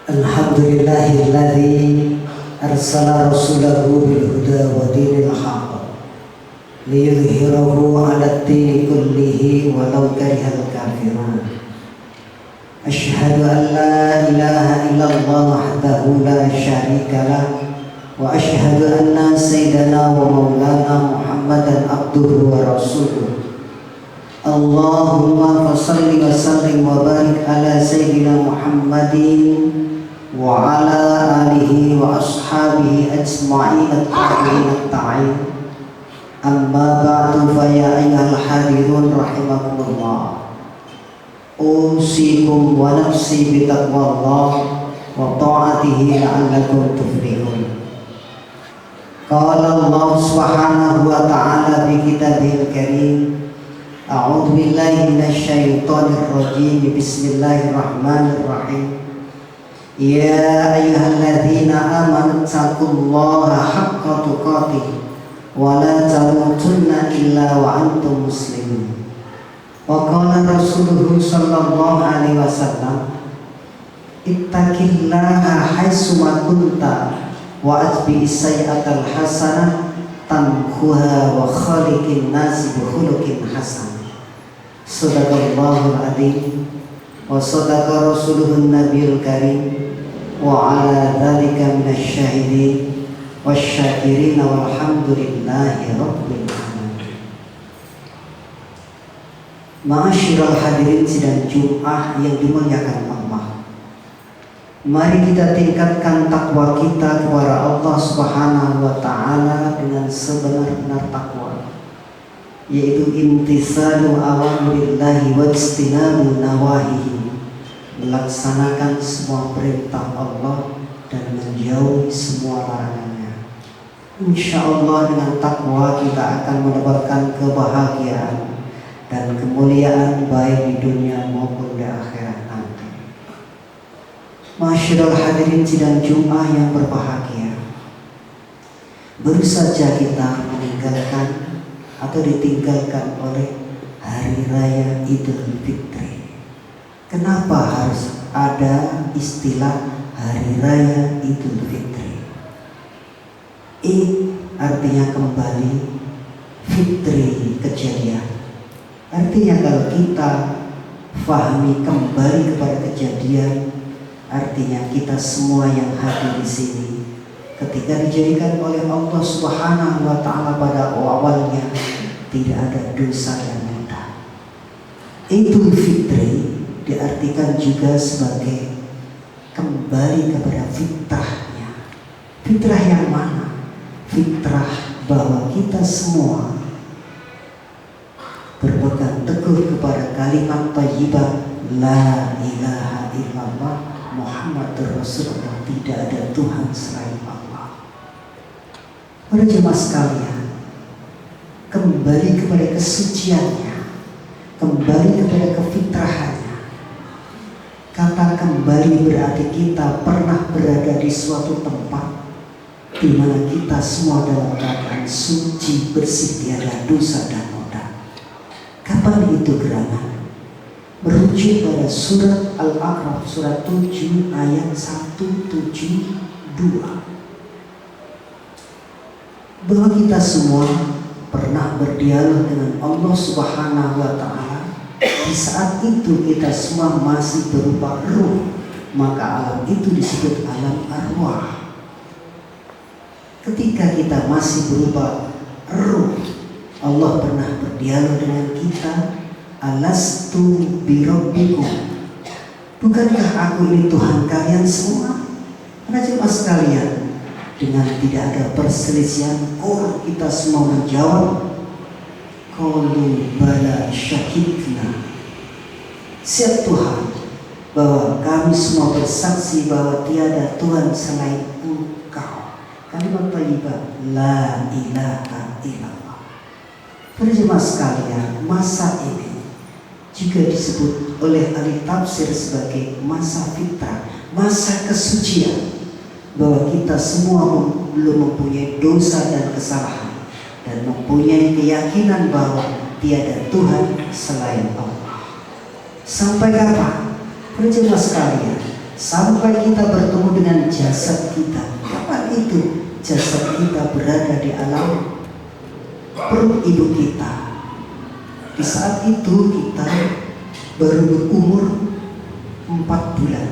Alhamdulillahilladzi arsala rasulahu bil huda wa dinil haqq liyudhhirahu 'ala ad-dini kullihi walau karihal kafirun. Asyhadu an la ilaha illallah wahdahu la syarika lah wa asyhadu anna sayyidana wa maulana Muhammadan abduhu wa rasuluh. Allahumma salli wa sallim wa barik ala sayyidina Muhammadin wa ala alihi wa ashabihi ajma'in at-tabi'in at-ta'in. Amma ba'du fa ya ayyuhal hadirun rahimakumullah. Usikum wa nafsi bi taqwallah wa ta'atihi la'allakum tuflihun. Qala Allah subhanahu wa ta'ala bi kitabihil karim. A'udzu billahi minasyaitonir rajim. Bismillahirrahmanirrahim. Ya ayyuhalladzina amanu taqullaha haqqa tuqatih wa la tamutunna illa wa antum muslimun. Wa qala Rasulullah sallallahu alaihi wasallam, ittaqillaha haitsu ma kunta wa atbi'is sayyi'atal hasanah tamhuha wa khaliqin nasi bi khuluqin hasan. Sadaqallahul adzim wa sadaqa rasuluhun nabiyul karim wa ala dzalika minasyahidin wasyakirin walhamdulillahi rabbil alamin. Ma'asyiral hadirin sidang Jumat yang dimuliakan Allah, mari kita tingkatkan takwa kita kepada Allah Subhanahu wa ta'ala dengan sebenar-benar takwa, yaitu imtisalu awamrillahi wa istinabu nawahihi, melaksanakan semua perintah Allah dan menjauhi semua larangannya. Insyaallah dengan takwa kita akan mendapatkan kebahagiaan dan kemuliaan baik di dunia maupun di akhirat nanti. Masyaallah hadirin sidang Jumat yang berbahagia, baru saja kita meninggalkan atau ditinggalkan oleh Hari Raya Idul Fitri. Kenapa harus ada istilah Hari Raya Idul Fitri? Id artinya kembali, fitri kejadian. Artinya kalau kita fahami kembali kepada kejadian, artinya kita semua yang hadir di sini ketika dijadikan oleh Allah Subhanahu wa ta'ala pada awalnya tidak ada dosa dan noda. Idul Fitri diartikan juga sebagai kembali kepada fitrahnya. Fitrah yang mana? Fitrah bahwa kita semua berpegang teguh kepada kalimat thayyibah la ilaha illallah Muhammadur Rasulullah, tidak ada Tuhan selain Allah. Para jemaah sekalian, kembali kepada kesuciannya, kembali kepada kefitrahannya. Kata kembali berarti kita pernah berada di suatu tempat di mana kita semua dalam keadaan suci, bersih, tiada dosa dan noda. Kapan itu gerangan? Merujuk pada surat Al-A'raf surat 7 ayat 172, bahwa kita semua pernah berdialog dengan Allah Subhanahu wa ta'ala. Di saat itu kita semua masih berupa ruh, maka alam itu disebut alam arwah. Ketika kita masih berupa ruh, Allah pernah berdialog dengan kita, alastu birabbikum, bukankah aku ini Tuhan kalian semua? Para jemaah sekalian, dengan tidak ada perselisihan, kita semua menjawab, qalu bala syahidna. Siap Tuhan, bahwa kami semua bersaksi bahwa tiada Tuhan selain Engkau. Kalimat thayyibah la ilaha illallah. Para jemaah sekalian, masa ini juga disebut oleh ahli tafsir sebagai masa fitrah, masa kesucian, bahwa kita semua belum mempunyai dosa dan kesalahan dan mempunyai keyakinan bahwa tiada Tuhan selain Allah. Sampai kapan? Para jemaah sekalian, sampai kita bertemu dengan jasad kita. Kapan itu jasad kita berada di alam perut ibu kita? Di saat itu kita baru berumur 4 bulan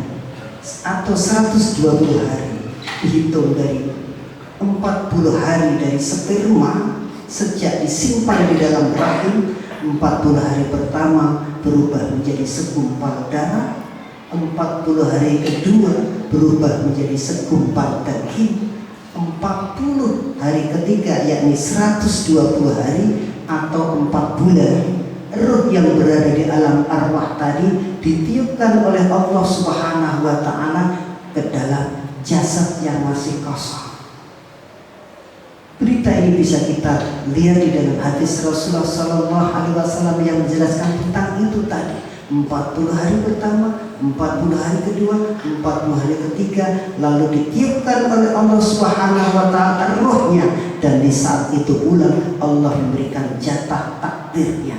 atau 120 hari. Dihitung dari 40 hari dari sperma sejak disimpan di dalam rahim. 40 hari pertama berubah menjadi segumpal darah, 40 hari kedua berubah menjadi segumpal daging, 40 hari ketiga yakni 120 hari atau 4 bulan, ruh yang berada di alam arwah tadi ditiupkan oleh Allah Subhanahu wa Ta'ala ke dalam jasad yang masih kosong. Berita ini bisa kita lihat di dalam hadis Rasulullah Sallallahu Alaihi Wasallam yang menjelaskan tentang itu tadi. 40 hari pertama, 40 hari kedua, 40 hari ketiga, lalu ditiupkan oleh Allah Subhanahu wa Ta'ala rohnya, dan di saat itu pula Allah memberikan jatah takdirnya,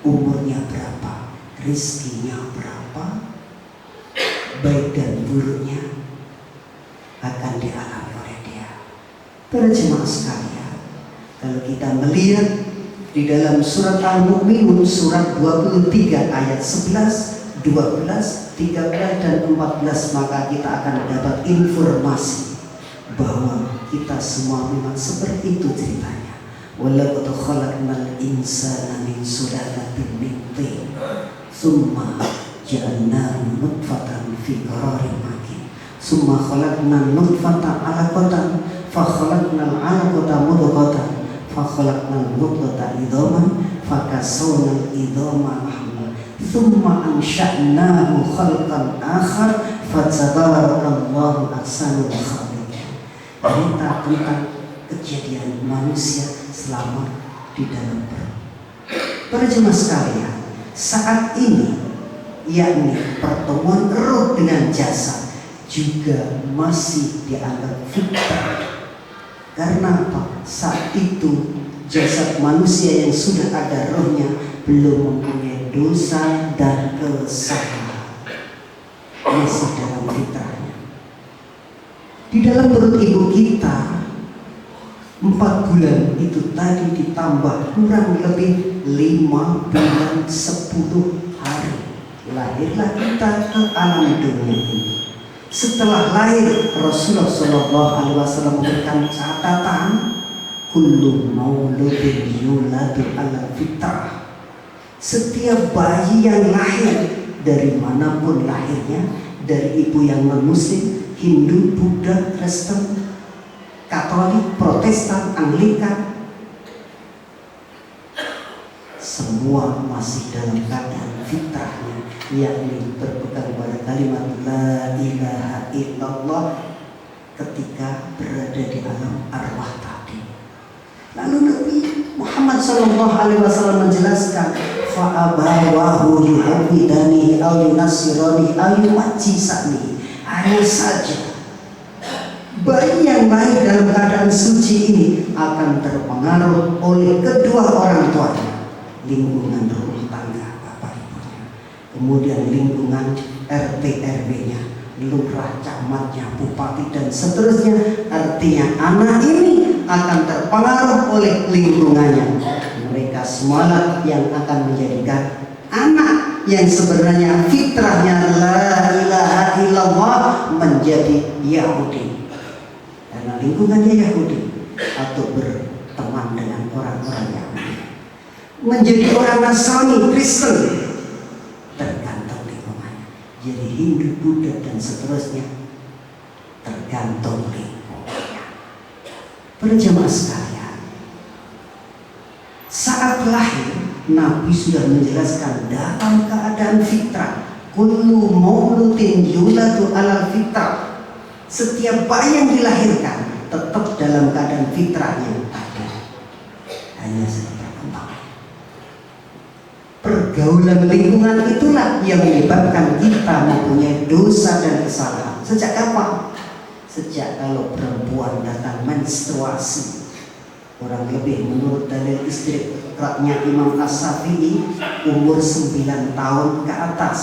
umurnya berapa, rizkinya berapa, baik dan buruknya akan dialami oleh dia. Para jemaah sekalian, kalau kita melihat di dalam surat Al-Mu'minun surat 23 ayat 11, 12, 13 dan 14, maka kita akan dapat informasi bahwa kita semua memang seperti itu ceritanya. Walaqad khalaqnal insana min sulalatin min tin, tsumma ja'alnahu nutfatan fi qararin makin, tsumma khalaqnan nutfatan 'alaqatan, fa khalaqnal 'alaqata mudghatan, fa khalaqnal mudghata idhaman, fa kasawna idhama lahma, tsumma ansha'nahu khalqan akhar, fa tabarakallahu ahsanul khaliqin. Cerita tentang kejadian manusia selama di dalam perut. Para jemaah sekalian, saat ini yakni pertemuan ruh dengan jasad juga masih dianggap fitrah. Karena apa? Saat itu jasad manusia yang sudah ada rohnya belum mempunyai dosa dan kesalahan, masih dalam fitrahnya. Di dalam perut ibu kita 4 bulan itu tadi ditambah kurang lebih 5 bulan 10 hari, lahirlah kita ke alam dunia ini. Setelah lahir, Rasulullah SAW memberikan catatan, kullu mauludin yuladu ala fitrah. Setiap bayi yang lahir dari manapun lahirnya, dari ibu yang non-muslim, Hindu, Buddha, Kristen, Katolik, Protestan, Anglikan, semua masih dalam keadaan fitrahnya, yakni berpegang pada kalimat la ilaha illallah ketika berada di alam arwah tadi. Lalu Nabi Muhammad SAW menjelaskan, fa'abawahu yuhawidani au yunasirani au yumajjisani. Hanya saja bayi yang lahir dalam keadaan suci ini akan terpengaruh oleh kedua orang tuanya, lingkungan rumah tangga bapak ibunya, kemudian lingkungan RT RW-nya, lurah, camatnya, bupati dan seterusnya. Artinya anak ini akan terpengaruh oleh lingkungannya. Mereka semua yang akan menjadikan anak yang sebenarnya fitrahnya la ilaha illallah menjadi Yahudi, karena lingkungannya Yahudi, atau berteman dengan orang-orang Yahudi, menjadi orang Nasrani, Kristen, tergantung lingkungannya. Jadi Hindu, Buddha dan seterusnya, tergantung lingkungannya. Para jemaah sekalian, saat lahir Nabi sudah menjelaskan dalam keadaan fitrah, kullu mauludin yuladu alal fitrah. Setiap bayi yang dilahirkan tetap dalam keadaan fitrahnya ada, hanya saja berkembang. Pergaulan lingkungan itulah yang menyebabkan kita mempunyai dosa dan kesalahan. Sejak kapan? Sejak kalau perempuan datang menstruasi, kurang lebih menurut dalil istidraknya Imam As-Syafi'i umur 9 tahun ke atas.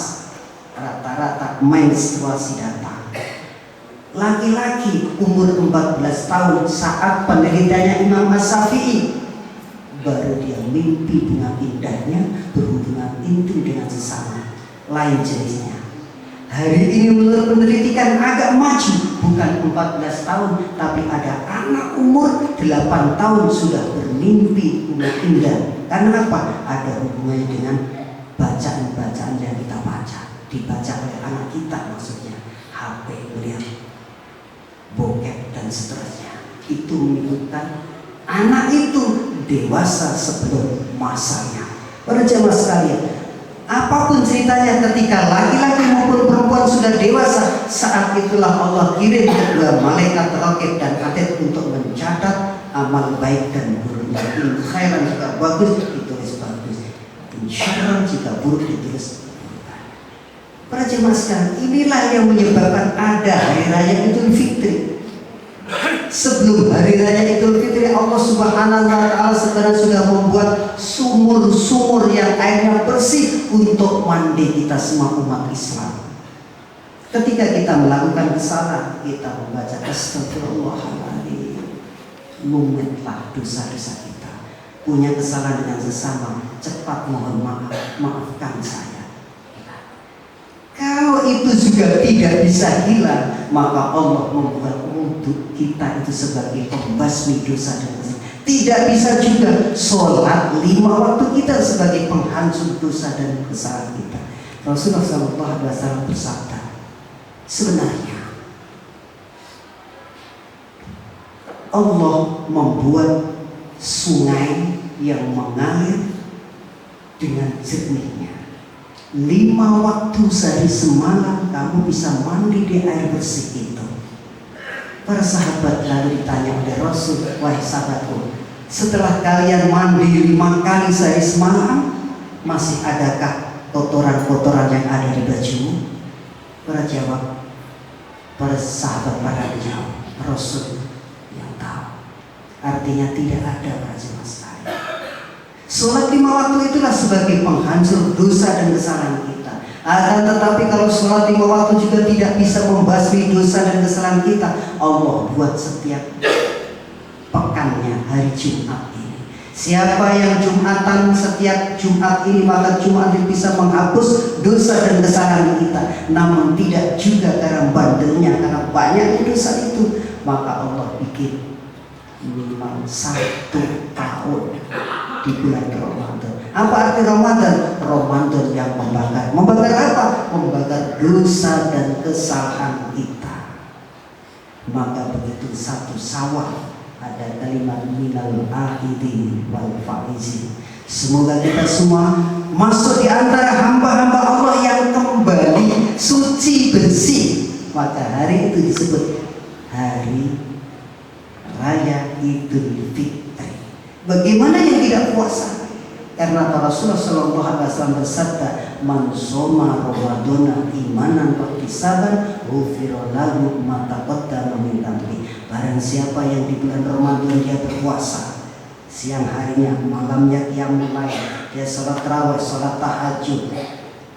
rata-rata menstruasi datang. Laki-laki umur 14 tahun saat penelitiannya Imam As-Syafi'i, baru dia mimpi dengan indahnya berhubungan intim dengan sesama lain jenisnya. Hari ini menurut penelitian agak maju, bukan 14 tahun, tapi ada anak umur 8 tahun sudah bermimpi dengan indah. Karena apa? Ada hubungannya dengan bacaan-bacaan yang kita baca, dibaca oleh anak kita, maksudnya HP, melihat bokep dan seterusnya. Itu menunjukkan anak itu dewasa sebelum masanya. Para jemaah sekalian, apapun ceritanya, ketika laki-laki maupun perempuan sudah dewasa, saat itulah Allah kirim kedua malaikat raqib dan atid untuk mencatat amal baik dan buruknya. In khairan jika bagus ditulis bagus, in syarran jika buruk ditulis buruk. Para jemaah sekalian, inilah yang menyebabkan ada hari raya Idul Fitri. Sebelum hari raya Idul Fitri, Allah Subhanahu wa Ta'ala sekarang sudah membuat sumur-sumur yang airnya bersih untuk mandi kita semua umat Islam. Ketika kita melakukan kesalahan, kita membaca astagfirullahaladzim, lumetlah dosa-dosa kita. Punya kesalahan dengan sesama, cepat mohon maaf, maafkan saya. Kalau itu juga tidak bisa hilang, maka Allah membuat wudhu kita itu sebagai pembasmi dosa dan dosa. Tidak bisa juga sholat 5 waktu kita sebagai penghancur dosa dan kesalahan kita. Rasulullah SAW bersabda, sebenarnya Allah membuat sungai yang mengalir dengan jernihnya. 5 waktu sehari semalam kamu bisa mandi di air bersih itu. Para sahabat lalu ditanya oleh Rasul, wahai sahabatku, setelah kalian mandi 5 kali sehari semalam, masih adakah kotoran-kotoran yang ada di bajumu? Para sahabat pada menjawab, Rasul yang tahu. Artinya tidak ada, para jemaah sekalian. Sholat 5 waktu itulah sebagai penghancur dosa dan kesalahan kita. Akan tetapi kalau sholat 5 waktu juga tidak bisa membasmi dosa dan kesalahan kita, Allah buat setiap pekannya hari Jumat ini. Siapa yang Jumatan setiap Jumat ini, maka Jumat itu bisa menghapus dosa dan kesalahan kita. Namun tidak juga karena bandelnya, karena banyak dosa itu, maka Allah bikin minimal 1 tahun di bulan Ramadan. Apa arti Ramadan? Ramadan yang membakar. Membakar apa? Membakar dosa dan kesalahan kita. Maka begitu 1 Syawal ada kalimat minal aidin wal faizin. Semoga kita semua masuk di antara hamba-hamba Allah yang kembali suci bersih. Maka hari itu disebut hari Raya Idul Fitri. Bagaimana yang tidak puasa? Karena Rasulullah SAW bersabda, man shoma Ramadana imanan wa ihtisaban ghufira lahu ma taqaddama min dhanbi. Barang siapa yang di bulan Ramadan dia berpuasa, siang harinya, malamnya qiyamul lail, dia salat tarawih, salat tahajud,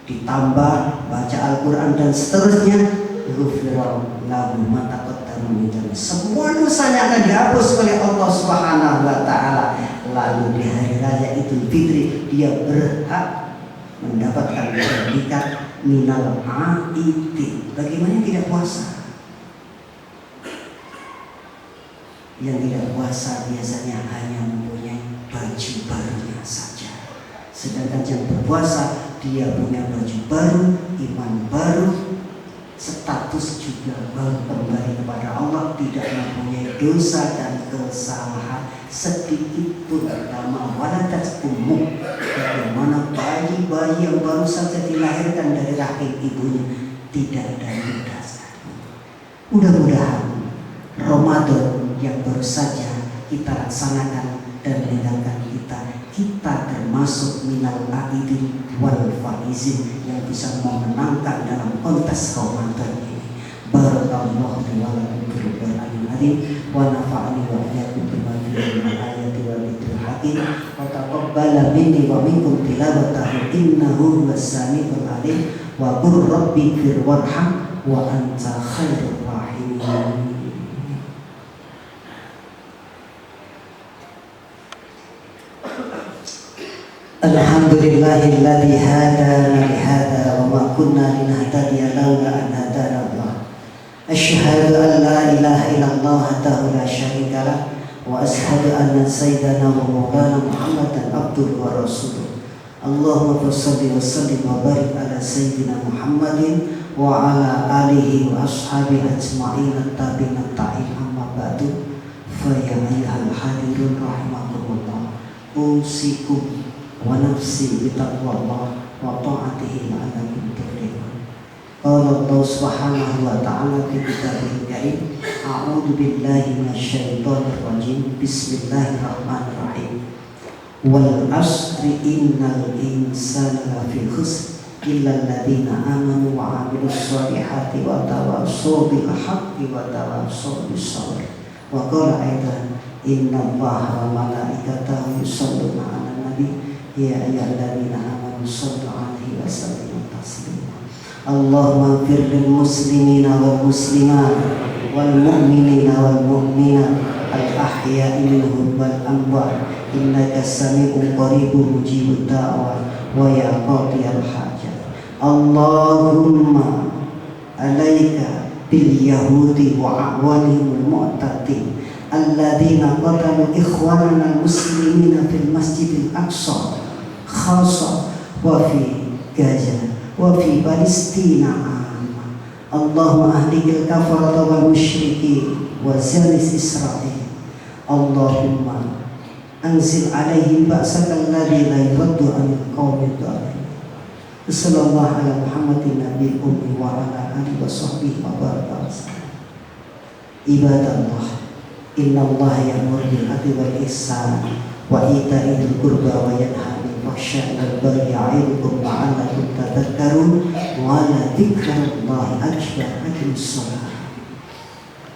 ditambah baca Al-Qur'an dan seterusnya, ghufira lahu ma taqaddama min dhanbi. Semua dosanya akan dihapus oleh Allah Subhanahu wa Ta'ala. Lalu di hari raya Idul Fitri dia berhak mendapatkan predikat minal aidin. Bagaimana tidak puasa? Yang tidak puasa biasanya hanya mempunyai baju barunya saja. Sedangkan yang berpuasa dia punya baju baru, iman baru, status juga baru kembali kepada Allah, tidak mempunyai dosa dan kesalahan sedikit pun. Pertama, waladat umum, bagaimana bayi yang baru saja dilahirkan dari rahim ibunya tidak ada noda. Mudah-mudahan Ramadan yang baru saja kita laksanakan dan meninggalkan kita termasuk minal aidin wal faizin yang bisa memenangkan dalam kontes Ramadan ini. Barakallahu li wa lakum fil Qur'anil azim wa nafa'ani wa iyyakum bima fihi min ayati wa dzikril hakim wa taqabbala minni wa minkum tilawatahu innahu was-sami'ul alim. wa qur rabbi fir warham wa anta khairur rahimin. Alhamdulillahilladzi hadana li hadza wa ma kunna linahtadiya laula an hadana Allah. Asyhadu an la ilaha illallah wahdahu la syarika lah wa asyhadu anna sayyidana wa maulana Muhammadan abduhu wa rasuluh. Allahumma shalli wa sallim wa barik ala sayyidina Muhammadin wa ala alihi wa ashabihi ajma'in at-tabi'in at-ta'in amma ba'du. Fa ya ayyuhal hadirun rahimakumullah, usikum wa nafsi bitaqwallah wa ta'atihi la'allakum tuflihun. Qala Allah subhanahu wa ta'ala fi kitabihil karim, a'udzu billahi minasyaitonir rajim, bismillahirrahmanirrahim. Wal asri innal insana lafi khusr illa alladziina amanu wa 'amilus shalihati wa tawassaw bil haqqi wa tawassaw bis sabr. Wa qala aidan innallaha wa malaikatahu yusholluna 'alan nabi ya ayyuhalladzina amanu shallu 'alaihi wa sallimu taslima. Allahumma ighfir lil muslimina wal muslimat wal mu'minina wal mu'minat al ahya'i minhum wal amwat innaka sami'un qaribun mujibud da'wat wa ya qadiyal hajat. Allahumma alaika bil yahudi wa a'wanihim al mu'tadin alladzina qatalu ikhwanana al muslimina fil masjidil aqsa khassa wa fi Gaza wa fi Palestina amma. Allahumma ahlikil kafarata wal musyrikin wa zalis Israel. Allahumma anzil alaihim ba'saka alladzi la yuraddu anil qawmid dhalimin. Sallallahu ala Muhammadin nabiyil ummi wa ala alihi wa sahbihi wa baraka wasallam. Ibadallah, innallaha ya'muru bil 'adli wal ihsan wa ita'i dzil qurba wa yanha 'anil fahsya'i wal bagyi ya'idukum la'allakum tadhakkarun wa la dzikrullahi akbar. Aqimus shalah.